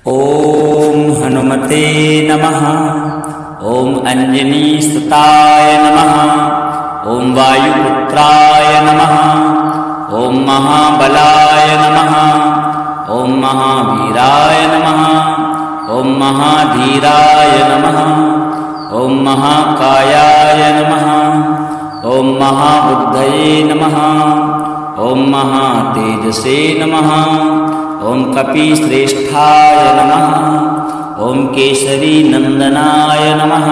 ओम हनुमते नमः। ओम अंजनीसुताय नमः। ओम वायुपुत्राय नमः। ओम महाबलाय नमः। ओम महावीराय नमः। ओम महाधीराय नमः। ओम महाकायाय नमः। ओम महाबुद्धये नमः। ओम महातेजसे नमः। ओम कपिश्रेष्ठाय नमः। ओम केसरी नंदनाय नमः।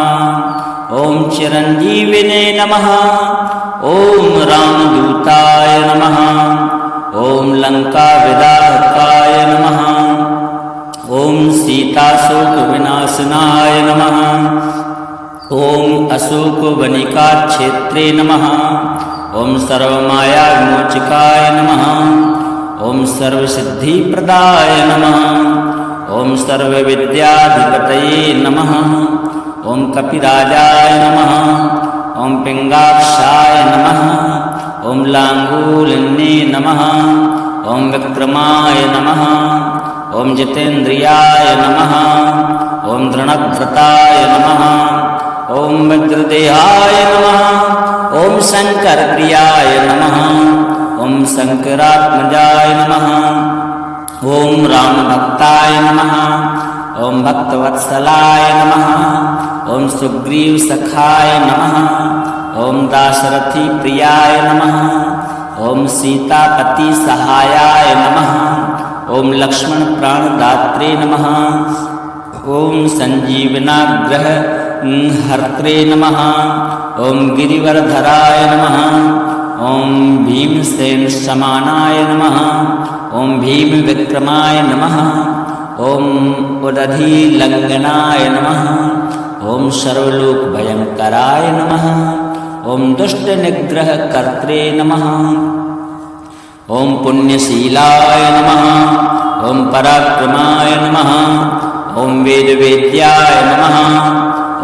ओम चिरंजीविने नमः। ओम रामदूताय नमः। ओम लंका विदाहकाय नमः। ओम सीताशोक विनाशनाय नमः। ओम अशोक वनिका क्षेत्रे नमः। ओम सर्वमाया विमोचकाय नमः। ओम सर्वसिद्धिप्रदाय नमः। ओम सर्वविद्याधिपतये नमः। ओम कपिराजाय नमः। ओम पिंगाक्षाय नमः। ओम लांगूलिन्ये नमः। ओम विक्रमाय नमः। ओम जितेन्द्रियाय नमः। ओम दृढ़व्रताय नमः। ओम वज्रदेहाय नमः। ओम शंकरप्रियाय नमः। ओम शंकरात्मजाय नमः। ओम रामभक्ताय नमः। ओम भक्तवत्सलाय नमः। ओम सुग्रीवसखाय नमः। ओम दाशरथी प्रियाय नमः। ओम सीतापति सहायाय नमः। ओम लक्ष्मण प्राणदात्रे नमः। ओम संजीवनाग्रह हर्त्रे नमः। ओम गिरिवरधराय नमः। ओम भीमसेन समानाय नमः। ओम भीम विक्रमाय नमः। ओम उदधीलंघनाय नमः। ओम सर्वलोक भयंकराय नमः। ओम दुष्ट निग्रह कर्त्रे नमः। ओम पुण्यशीलाय नमः। ओम पराक्रमाय नमः। ओम वेदवेद्याय नमः।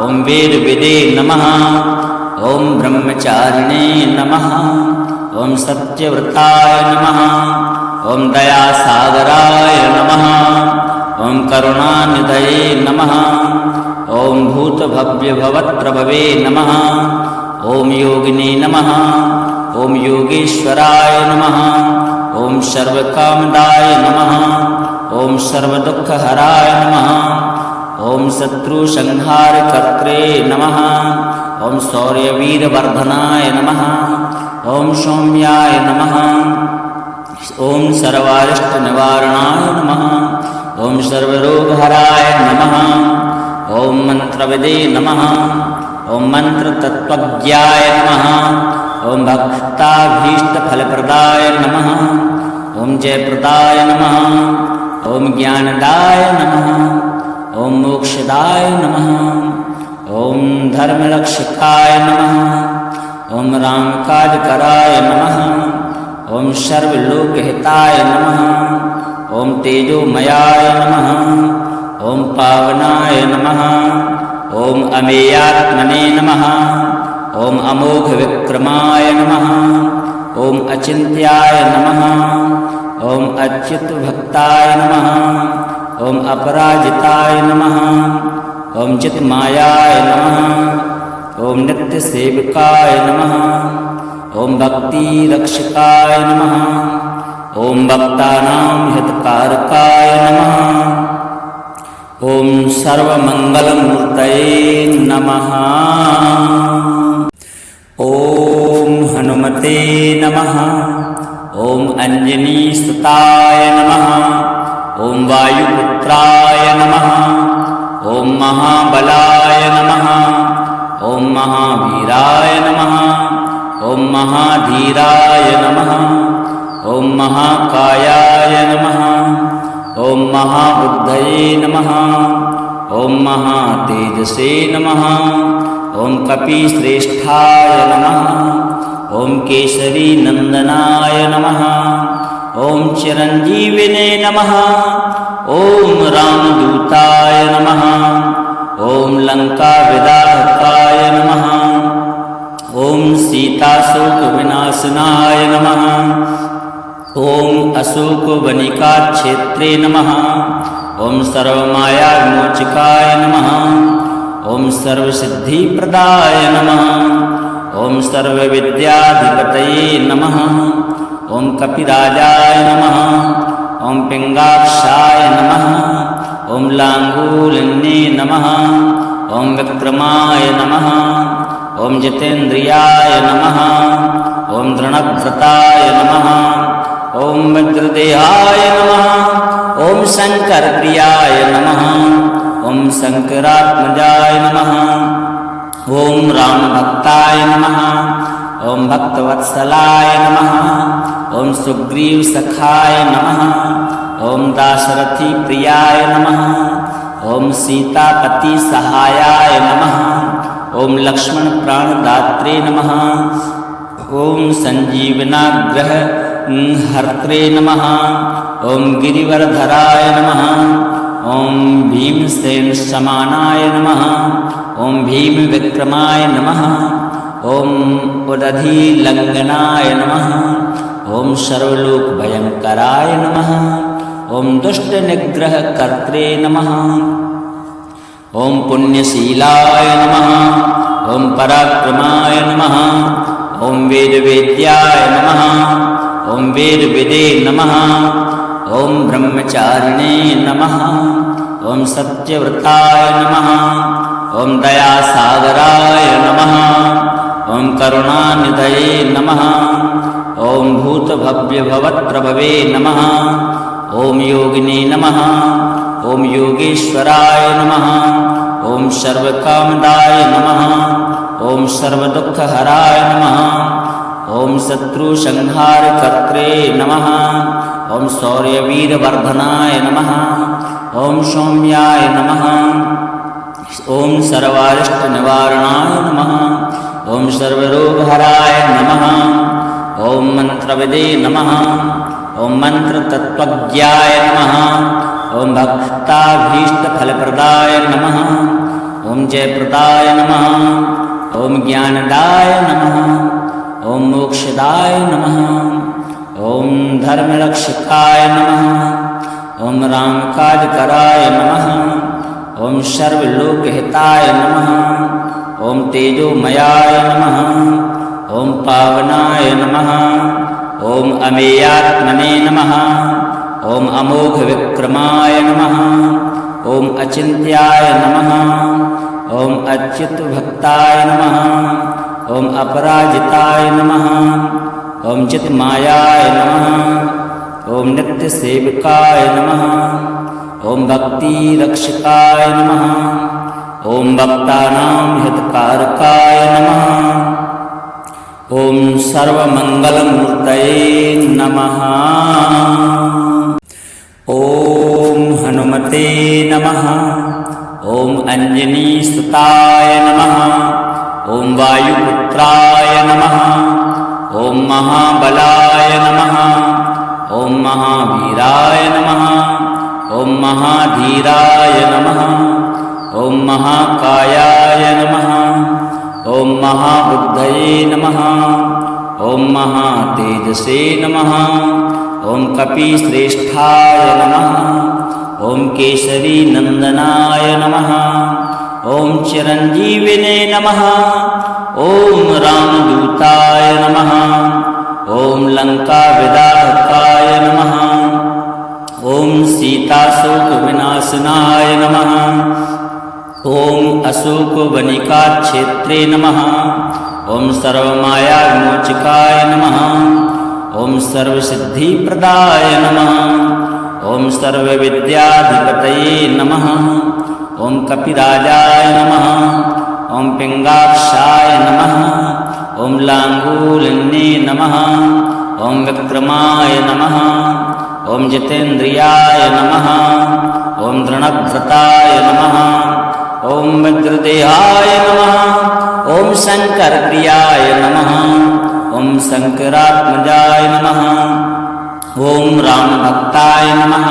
ओम वेदविदे नमः। ओम ब्रह्मचारिणे नमः। ओम सत्यव्रताय नमः। ओम दयासागराय नमः। ओम करुणानिधये नमः। ओम भूतभव्यभवत्रभवे नमः। ओम योगिने नमः। ओम योगेश्वराय नमः। ओम सर्वकामदाय नमः। ओम सर्वदुःखहराय नमः। ओम शत्रुसंहारकर्त्रे नमः। ओम शौर्यवीरवर्धनाय नमः। ओम सौम्याय नमः। ओम सर्वारिष्टनिवारणाय नमः। ओम सर्वरोगहराय नमः। ओम मंत्रविदे नमः। ओम मंत्रतत्त्वज्ञाय नमः। ओम भक्ताभीष्टफलप्रदाय नमः। ओम जयप्रदाय नमः। ओम ज्ञानदाय नमः। ओम मोक्षदाय नमः। ओम धर्मरक्षकाय नमः। ओम रामकाजकराय नमः। ओम सर्वलोकहिताय नमः। ओम तेजोमयाय नमः। ओम पावनाय नमः। ओम अमेयात्मने नमः। ओम अमोघ विक्रमाय नमः। ओम अचिन्त्याय नमः। ओम अच्युतभक्ताय नमः। ओम अपराजिताय नमः। ओम चित्मायाय नमः। ओम नित्यसेवकाय नमः। ओम भक्तिरक्षकाय नमः। ओम भक्तानां हितकारकाय नमः। ओम सर्वमंगलमूर्तये नमः। ओम हनुमते नमः। ओम अंजनीसुताय नमः। ओम वायुपुत्राय नमः। ओम महाबलाय नमः। ओम महावीराय नमः। ओम महाधीराय नमः। ओम महाकायाय नमः। ओम महाबुद्धये नमः। ओम महातेजसे नमः। ओम कपिश्रेष्ठाय नमः। ओम केसरी नंदनाय नमः। ओम चिरंजीविने नमः। ओम रामदूताय नमः। ओम लंका विदाहकाय नमः। ओम सीताशोक विनाशनाय नमः। ओम अशोक वनिका क्षेत्रे नमः। ओम ॐ सर्वमाया विमोचकाय नमः ॐ सर्वसिद्धिप्रदाय नमः ॐ सर्वविद्याधिपतये नमः ॐ कपिराजाय नमः ॐ पिङ्गाक्षाय नमः ॐ लाङ्गूलिन्ये नमः ॐ विक्रमाय नमः ॐ जितेन्द्रियाय नमः ॐ दृढव्रताय नमः ॐ वज्रदेहाय नमः ॐ शङ्करप्रियाय नमः ॐ शङ्करात्मजाय नमः ॐ रामभक्ताय नमः ॐ भक्तवत्सलाय नमः ॐ सुग्रीवसखाय नमः ॐ दाशरथिप्रियाय नमः ॐ सीतापतिसहायाय नमः ॐ लक्ष्मणप्राणदात्रे नमः ॐ सञ्जीवनाग्रहहर्त्रे नमः ॐ गिरिवरधराय नमः ॐ भीमसेनसमानाय नमः ॐ भीमविक्रमाय नमः ॐ उदधिलङ्घनाय नमः ॐ सर्वलोकभयङ्कराय नमः ॐ दुष्टनिग्रहकर्त्रे नमः ॐ पुण्यशीलाय नमः ॐ पराक्रमाय नमः ॐ वेदवेद्याय नमः ॐ वेदविदे नमः ॐ ब्रह्मचारिणे नमः ॐ सत्यव्रताय नमः ॐ दयासागराय नमः ॐ करुणानिधये नमः ॐ भूतभव्यभवत्प्रभवे नमः ॐ योगिने नमः ॐ योगेश्वराय नमः ॐ सर्वकामदाय नमः ॐ सर्वदुःखहराय नमः ॐ शत्रुसंहारकर्त्रे नमः ॐ शौर्यवीरवर्धनाय नमः ॐ सौम्याय नमः ॐ सर्वारिष्टनिवारणाय नमः ॐ सर्वरोगहराय नमः ॐ मन्त्रविदे नमः ॐ मन्त्रतत्त्वज्ञाय नमः ॐ भक्ताभीष्टफलप्रदाय नमः ॐ जयप्रदाय नमः ॐ ज्ञानदाय नमः ॐ मोक्षदाय नमः ॐ धर्मरक्षकाय नमः ॐ रामकाजकराय नमः ॐ सर्वलोकहिताय नमः ॐ तेजोमयाय नमः ॐ पावनाय नमः ॐ अमेयात्मने नमः ॐ अमोघविक्रमाय नमः ॐ अचिन्त्याय नमः ॐ अच्युतभक्ताय नमः ॐ अपराजिताय नमः ॐ चित्मायाय नमः ॐ नित्यसेवकाय नमः ॐ भक्तिरक्षकाय नमः ॐ भक्तानां हितकारकाय नमः ॐ सर्वमङ्गलमूर्तये नमः ॐ हनुमते नमः ॐ अञ्जनीसुताय नमः ॐ वायुपुत्राय नमः ॐ महाबलाय नमः ॐ महावीराय नमः ॐ महाधीराय नमः ॐ महाकायाय नमः ॐ महाबुद्धये नमः ॐ महातेजसे नमः ॐ कपिश्रेष्ठाय नमः ॐ केसरीनन्दनाय नमः ॐ चिरञ्जीविने नमः ॐ रामदूताय नमः ॐ लङ्काविदाहकाय नमः ॐ सीताशोकविनाशनाय नमः ॐ अशोकवनिकाक्षेत्रे नमः ॐ सर्वमायाविमोचकाय नमः ॐ सर्वसिद्धिप्रदाय नमः ॐ सर्वविद्याधिपतये नमः ॐ कपिराजाय नमः ॐ पिङ्गाक्षाय नमः ॐ लाङ्गूलिन्ये नमः ॐ विक्रमाय नमः ॐ जितेन्द्रियाय नमः ॐ दृढव्रताय नमः ॐ वज्रदेहाय नमः ॐ शङ्करप्रियाय नमः ॐ शङ्करात्मजाय नमः ॐ रामभक्ताय नमः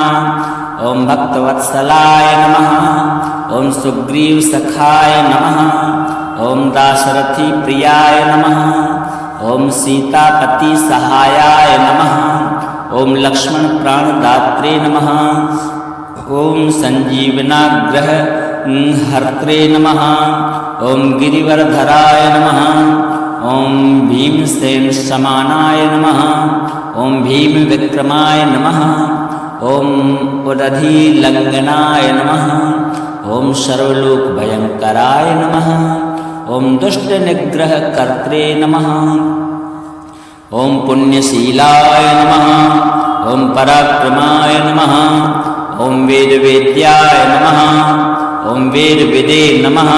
ॐ भक्तवत्सलाय नमः ॐ सुग्रीवसखाय नमः ॐ दाशरथिप्रियाय नमः ॐ सीतापतिसहायाय नमः ॐ लक्ष्मणप्राणदात्रे नमः ॐ सञ्जीवनाग्रह हर्त्रे नमः। ॐ गिरिवरधराय नमः। ॐ भीमसेन समानाय नमः। ॐ भीमविक्रमाय नमः। ॐ उदधिलङ्घनाय नमः। ॐ सर्वलोकभयङ्कराय नमः। ॐ दुष्टनिग्रहकर्त्रे नमः। ॐ पुण्यशीलाय नमः। ॐ पराक्रमाय नमः। ॐ वेदवेद्याय नमः। ॐ वेदविदे नमः।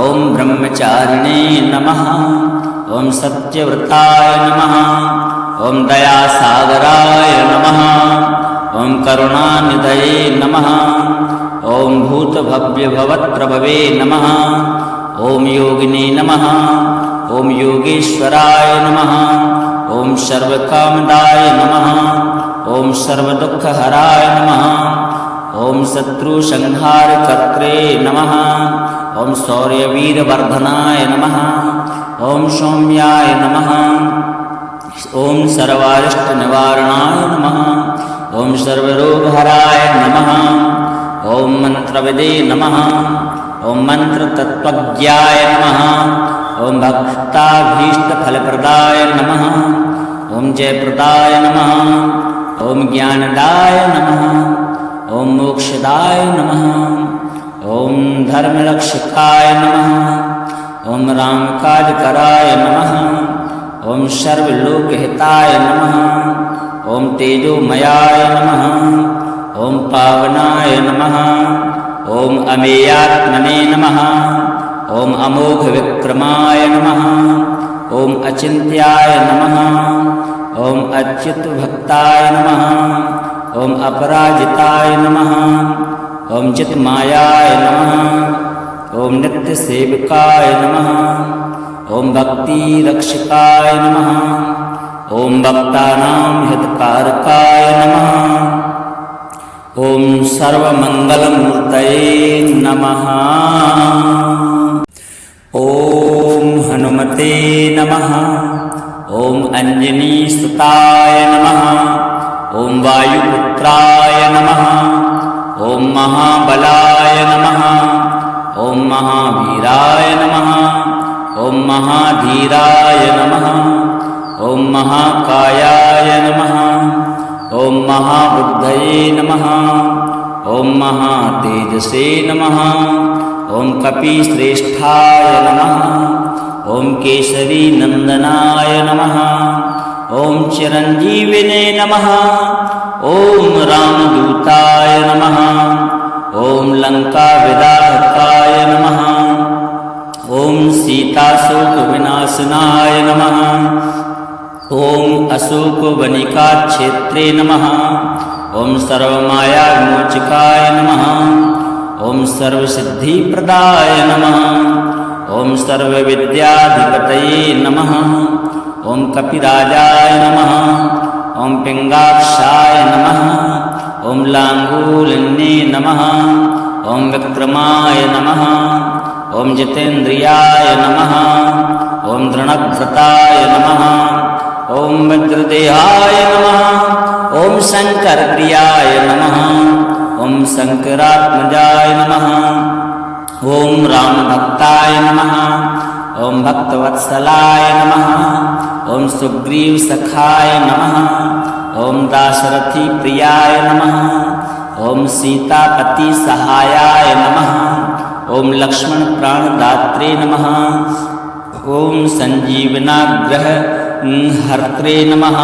ॐ ब्रह्मचारिणे नमः। ॐ सत्यव्रताय नमः। ॐ दयासागराय नमः। ॐ करुणानिधये नमः। ॐ भूतभव्यभवत्प्रभवे नमः। ॐ योगिने नमः। ॐ योगेश्वराय नमः। ॐ सर्वकामदाय नमः। ॐ सर्वदुःखहराय नमः। ॐ शत्रुसंहारकर्त्रे नमः। ॐ शौर्यवीरवर्धनाय नमः। ॐ सौम्याय नमः। ॐ सर्वारिष्टनिवारणाय नमः। ॐ सर्वरोगहराय नमः। ॐ मन्त्रविदे नमः। ॐ मन्त्रतत्त्वज्ञाय नमः। ॐ भक्ताभीष्टफलप्रदाय नमः। ॐ जयप्रदाय नमः। ॐ ज्ञानदाय नमः। ॐ मोक्षदाय नमः। ॐ धर्मरक्षकाय नमः। ॐ रामकाजकराय नमः। ॐ सर्वलोकहिताय नमः। ॐ तेजोमयाय नमः। ॐ पावनाय नमः। ॐ अमेयात्मने नमः। ॐ अमोघविक्रमाय नमः। ॐ अचिन्त्याय नमः। ॐ अच्युतभक्ताय नमः। ॐ अपराजिताय नमः। ॐ चित्मायाय नमः। ॐ नित्यसेवकाय नमः। ॐ भक्तिरक्षकाय नमः। ॐ भक्तानां हितकारकाय नमः। ॐ सर्वमङ्गलमूर्तये नमः। ॐ हनुमते नमः। ॐ अञ्जनीसुताय नमः। ॐ वायुपुत्राय नमः। ॐ महाबलाय नमः। ॐ महावीराय नमः। ॐ महाधीराय नमः। ॐ महाकायाय नमः। ॐ महाबुद्धये नमः। ॐ महातेजसे नमः। ॐ कपिश्रेष्ठाय नमः। ॐ केसरीनन्दनाय नमः। ॐ चिरञ्जीविने नमः। ॐ रामदूताय नमः। ॐ लङ्काविदाहकाय नमः। ॐ सीताशोकविनाशनाय नमः। ॐ अशोकवनिकाक्षेत्रे नमः। ॐ सर्वमायाविमोचकाय नमः। ॐ सर्वसिद्धिप्रदाय नमः। ॐ सर्वविद्याधिपतये नमः। ॐ कपिराजाय नमः। ॐ पिङ्गाक्षाय नमः। ॐ लाङ्गूलिन्ये नमः। ॐ विक्रमाय नमः। ॐ जितेन्द्रियाय नमः। ॐ दृढव्रताय नमः। ॐ वज्रदेहाय नमः। ॐ शङ्करप्रियाय नमः। ॐ शङ्करात्मजाय नमः। ॐ रामभक्ताय नमः। ॐ भक्तवत्सलाय नमः। ॐ सुग्रीवसखाय नमः। ॐ दाशरथिप्रियाय नमः। ॐ सीतापतिसहायाय नमः। ॐ लक्ष्मणप्राणदात्रे नमः। ॐ सञ्जीवनाग्रह हर्त्रे नमः।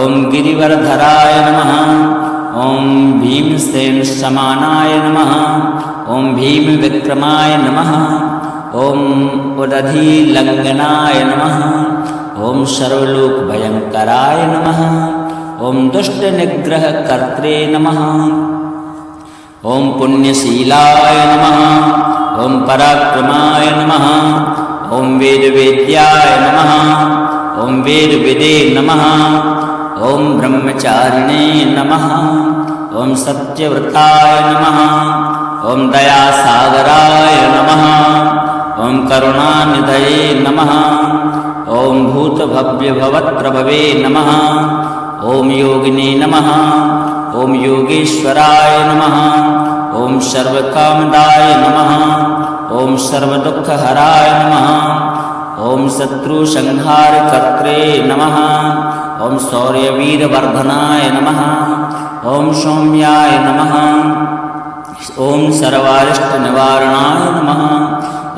ॐ गिरिवरधराय नमः। ॐ भीमसेन समानाय नमः। ॐ भीमविक्रमाय नमः। ॐ उदधिलङ्घनाय नमः। ॐ सर्वलोकभयङ्कराय नमः। ॐ दुष्टनिग्रहकर्त्रे नमः। ॐ पुण्यशीलाय नमः। ॐ पराक्रमाय नमः। ॐ वेदवेद्याय नमः। ॐ वेदविदे नमः। ॐ ब्रह्मचारिणे नमः। ॐ सत्यव्रताय नमः। ॐ दयासागराय नमः। ॐ करुणानिधये नमः। ॐ भूतभव्यभवत्प्रभवे नमः। ॐ योगिने नमः। ओम योगेश्वराय नमः। ओम सर्वकामदाय नमः। ओम सर्वदुःखहराय नमः। ओम शत्रुसंहारकर्त्रे नमः। ओम शौर्यवीरवर्धनाय नमः। ओम सौम्याय नमः। ओम सर्वारिष्टनिवारणाय नमः।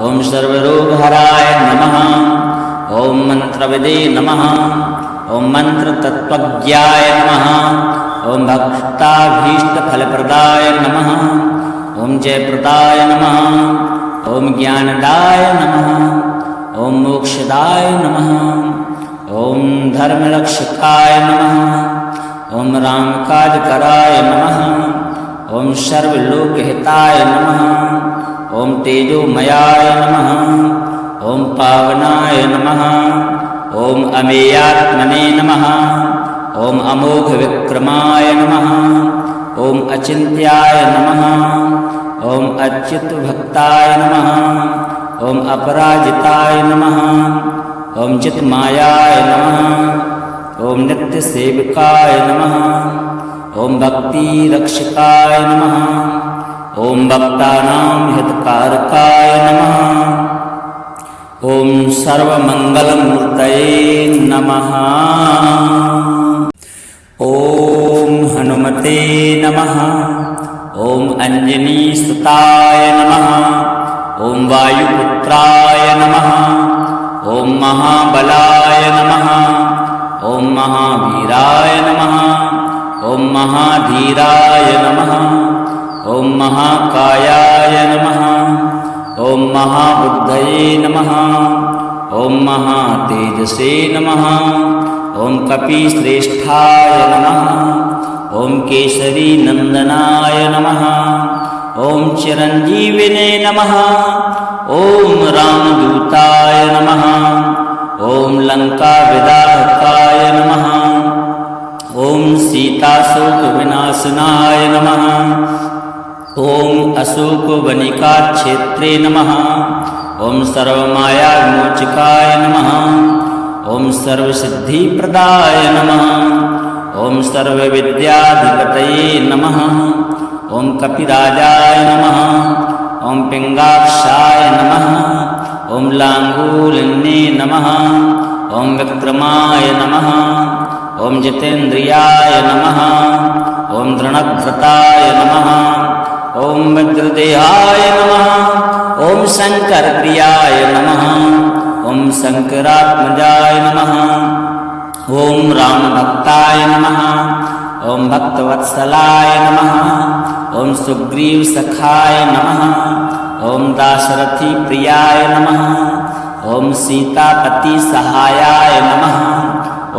ओम सर्वरोगहराय नमः। ओम मंत्रविदे नमः। ओम मंत्रतत्त्वज्ञाय नमः। ओम भक्ताभीष्टफलप्रदाय नमः। ओम जयप्रदाय नमः। ओम ज्ञानदाय नमः। ओम मोक्षदाय नमः। ओम धर्मरक्षकाय नमः। ओम रामकाजकराय नमः। ओम सर्वलोकहिताय नमः। ओम तेजोमयाय नमः। ओम पावनाय नमः। ओम अमेयात्मने नमः। ओम अमोघविक्रमाय नमः। ओम अचिन्त्याय नमः। ओम अच्युतभक्ताय नमः। ओम अपराजिताय नमः। ओम चित्मायाय नमः। ओम नित्यसेवकाय नमः। ओम भक्तिरक्षकाय नमः। ओम भक्तानां हितकारकाय नमः। ओम सर्वमंगलमूर्तये नमः। ओम हनुमते नमः। ओम अंजनीसुताय नमः। ओम वायुपुत्राय नमः। ओम महाबलाय नमः। ओम महावीराय नमः। ओम महाधीराय नमः। ओम महाकायाय नमः। ओम महाबुद्धये नमः। ओम महातेजसे नमः। ओम कपिश्रेष्ठाय नमः। ओम केसरी नंदनाय नमः। ओम चिरंजीविने नमः। ओम रामदूताय नमः। ओम लंकाविदाहकाय नमः। ओम सीताशोकविनाशनाय नमः। ओम अशोकवनिकाक्षेत्रे नमः। ओम सर्वमायाविमोचकाय नमः। ओम सर्वसिद्धिप्रदाय नमः। ओम सर्वविद्याधिपतये नमः। ओम कपिराजाय नमः। ओम पिंगाक्षाय नमः। ओम लांगूलिन्ये नमः। ओम विक्रमाय नमः। ओम जितेन्द्रियाय नमः। ओम दृढ़भ्रताय नमः। ओम वज्रदेहाय नमः। ओम शंकरप्रियाय नमः। ओम शंकरात्मजाय नमः। ओम रामभक्ताय नमः। ओम भक्तवत्सलाय नमः। ओम सुग्रीवसखाय नमः। ओम दाशरथी प्रियाय नमः। ओम सीतापति सहायाय नमः।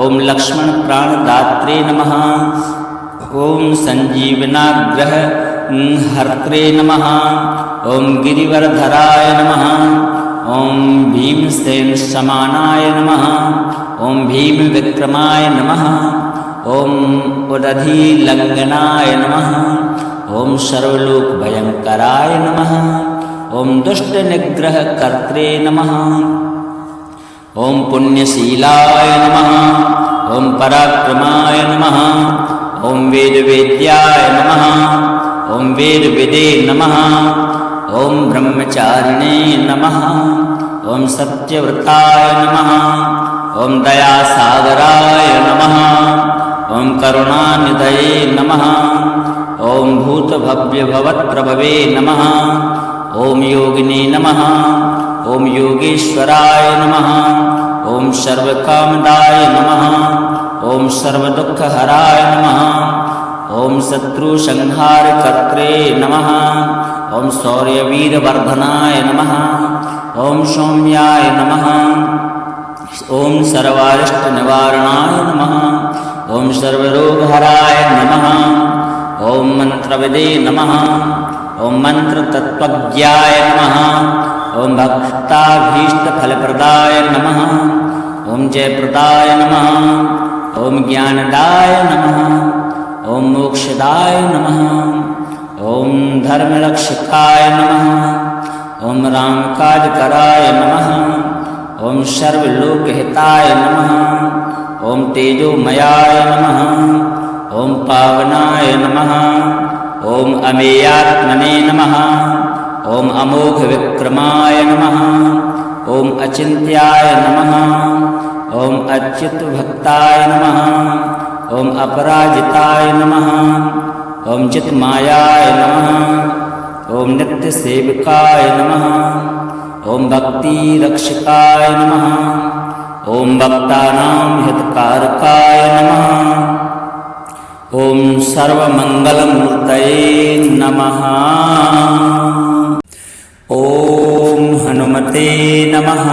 ओम लक्ष्मण प्राणदात्रे नमः। ओम संजीवनाग्रह हर्त्रे नमः। ओम गिरिवरधराय नमः। ओम भीमसेन समानाय नमः। ओम भीम विक्रमाय नमः। ओम उदधीलंघनाय नमः। ओम सर्वलोक भयंकराय नमः। ओम दुष्ट निग्रह कर्त्रे नमः। ओम पुण्यशीलाय नमः। ओम पराक्रमाय नमः। ओम वेदवेद्याय नमः। ओम वेदविदे नमः। ओम ब्रह्मचारिणे नमः। ओम सत्यव्रताय नमः। ओम दयासागराय नमः। ओम करुणानिधये नमः। ओम भूतभव्यभवत्प्रभवे नमः। ओम योगिने नमः। ओम योगेश्वराय नमः। ओम सर्वकामदाय नमः। ओम सर्वदुःखहराय नमः। ओम शत्रुसंहारकर्त्रे नमः। ओम शौर्यवीरवर्धनाय नमः। ओम सौम्याय नमः। ओम सर्वारिष्टनिवारणाय नमः। ओम सर्वरोगहराय नमः। ओम मंत्रविदे नमः। ओम मंत्रतत्त्वज्ञाय नमः। ओम भक्ताभीष्टफलप्रदाय नमः। ओम जयप्रदाय नमः। ओम ज्ञानदाय नमः। ओम मोक्षदाय नमः। ओम धर्मरक्षकाय नमः। ओम रामकाजकराय नमः। ओम सर्वलोकहिताय नमः। ओम तेजोमयाय नमः। ॐ पावनाय नमः ॐ अमेयात्मने नमः ॐ अमोघविक्रमाय नमः ॐ अचिन्त्याय नमः ॐ अच्युतभक्ताय नमः ॐ अपराजिताय नमः ॐ चित्मायाय नमः ॐ नित्यसेविकाय नमः ॐ भक्तिरक्षकाय नमः ॐ भक्तानां हितकारकाय नमः ॐ सर्वमङ्गलमूर्तये नमः ॐ हनुमते नमः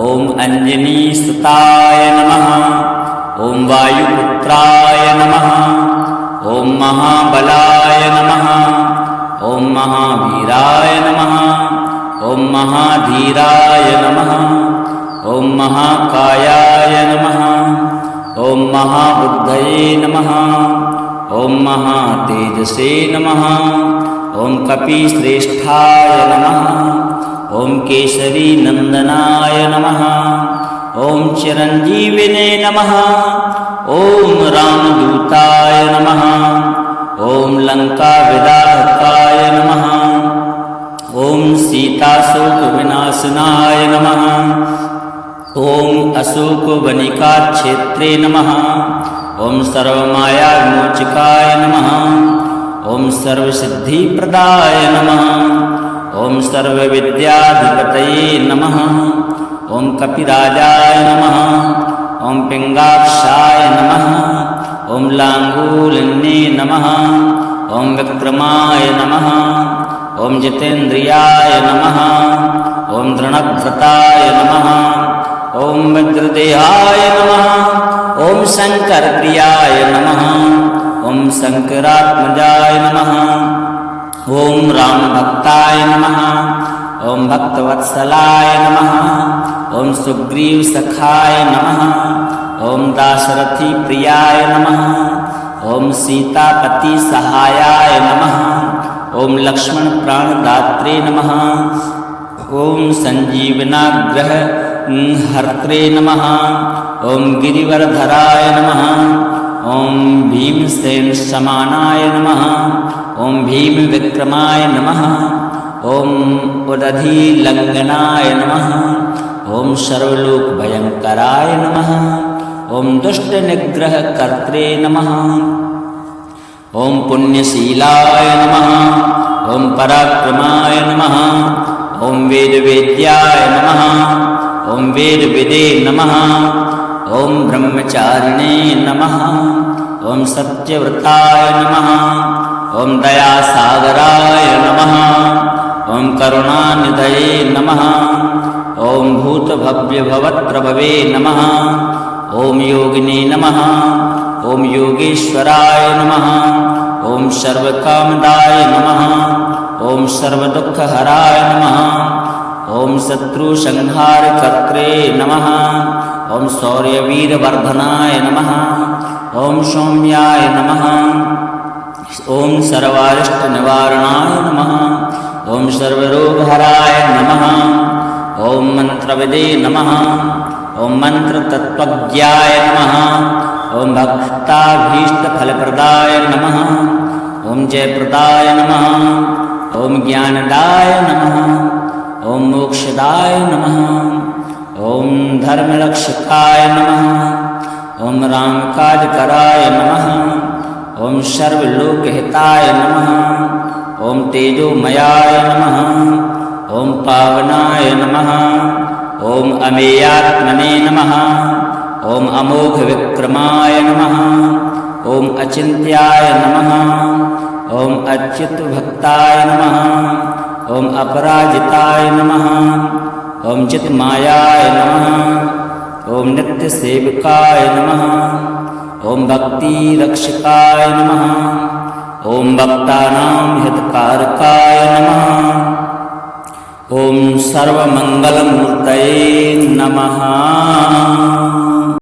ॐ अञ्जनीसुताय नमः ॐ वायुपुत्राय नमः ॐ महाबलाय नमः ॐ महावीराय नमः ॐ महाधीराय नमः ॐ महाकायाय नमः ॐ महाबुद्धये नमः ॐ महातेजसे नमः ॐ कपिश्रेष्ठाय नमः ॐ केसरीनन्दनाय नमः ॐ चिरञ्जीविने नमः ॐ रामदूताय नमः ॐ लङ्काविदाहकाय नमः ॐ सीताशोकविनाशनाय नमः ॐ अशोकवनिकाक्षेत्रे नमः ॐ सर्वमायाविमोचकाय नमः ॐ सर्वसिद्धिप्रदाय नमः ॐ सर्वविद्याधिपतये नमः ॐ कपिराजाय नमः ॐ पिङ्गाक्षाय नमः ॐ लाङ्गूलिन्ये नमः ॐ विक्रमाय नमः ॐ जितेन्द्रियाय नमः ॐ दृढव्रताय नमः ॐ वज्रदेहाय नमः ॐ शङ्करप्रियाय नमः ॐ शङ्करात्मजाय नमः ॐ रामभक्ताय नमः ॐ भक्तवत्सलाय नमः ॐ सुग्रीवसखाय नमः ॐ दाशरथिप्रियाय नमः ॐ सीतापतिसहायाय नमः ॐ लक्ष्मणप्राणदात्रे नमः ॐ सञ्जीवनाग्रहहर्त्रे नमः ॐ गिरिवरधराय नमः ॐ भीमसेनसमानाय नमः ॐ भीमविक्रमाय नमः ॐ उदधिलङ्घनाय नमः ॐ सर्वलोकभयङ्कराय नमः ॐ दुष्टनिग्रहकर्त्रे नमः ॐ पुण्यशीलाय नमः ॐ पराक्रमाय नमः ॐ वेदवेद्याय नमः ॐ वेदविदे नमः ॐ ब्रह्मचारिणे नमः ॐ सत्यव्रताय नमः ॐ दयासागराय नमः ॐ करुणानिधये नमः ॐ भूतभव्यभवत्प्रभवे नमः ॐ योगिने नमः ॐ योगेश्वराय नमः ॐ सर्वकामदाय नमः ॐ सर्वदुःखहराय नमः ॐ शत्रुसंहारकर्त्रे नमः ॐ शौर्यवीरवर्धनाय नमः ॐ सौम्याय नमः ॐ सर्वारिष्टनिवारणाय नमः ॐ सर्वरोगहराय नमः ॐ मन्त्रविदे नमः ॐ मन्त्रतत्त्वज्ञाय नमः ॐ भक्ताभीष्टफलप्रदाय नमः ॐ जयप्रदाय नमः ॐ ज्ञानदाय नमः ॐ मोक्षदाय नमः ॐ धर्मरक्षकाय नमः ॐ रामकाजकराय नमः ॐ सर्वलोकहिताय नमः ॐ तेजोमयाय नमः ॐ पावनाय नमः ॐ अमेयात्मने नमः ॐ अमोघविक्रमाय नमः ॐ अचिन्त्याय नमः ॐ अच्युतभक्ताय नमः ॐ अपराजिताय नमः ॐ चित्मायाय नमः ॐ नित्यसेविकाय नमः ॐ भक्तिरक्षकाय नमः ॐ भक्तानां हितकारकाय नमः ॐ सर्वमङ्गलमूर्तये नमः।